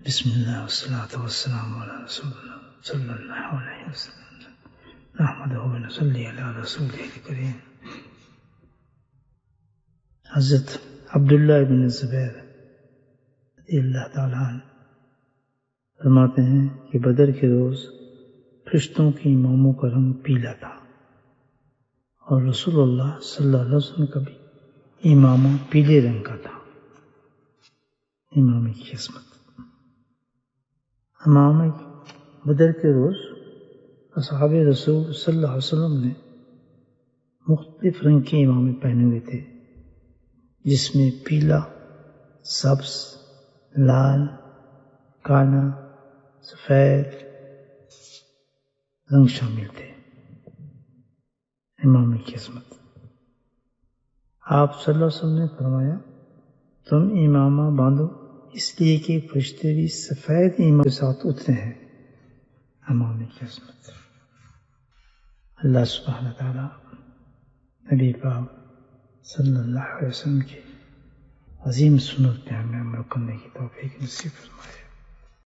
بسم اللہ والصلاة والسلام علی رسول اللہ صلی اللہ علیہ وسلم نحمدہ و نصلی علی رسولہ الکریم۔ حضرت عبداللہ بن زبیر رضی اللہ تعالیٰ عنہ فرماتے ہیں کہ بدر کے روز فرشتوں کی اماموں کا رنگ پیلا تھا اور رسول اللہ صلی اللہ علیہ وسلم کا بھی امامہ پیلے رنگ کا تھا۔ امامی کی قسمت امامہ بدر کے روز اصحاب رسول صلی اللہ علیہ وسلم نے مختلف رنگ کے امامے پہنے ہوئے تھے، جس میں پیلا، سبز، لال، کالا، سفید رنگ شامل تھے۔ امامی کی عظمت آپ صلی اللہ علیہ وسلم نے فرمایا، تم امامہ باندھو اس لیے کہ فرشتے بھی سفید امامے کے ساتھ اترے ہیں۔ امامی کی عظمت اللہ سبحانہ تعالیٰ نبی پاک صلی اللہ علیہ وسلم کی عظیم سنت پہ ہمیں عمل کرنے کی توفیق نصیب فرمائے۔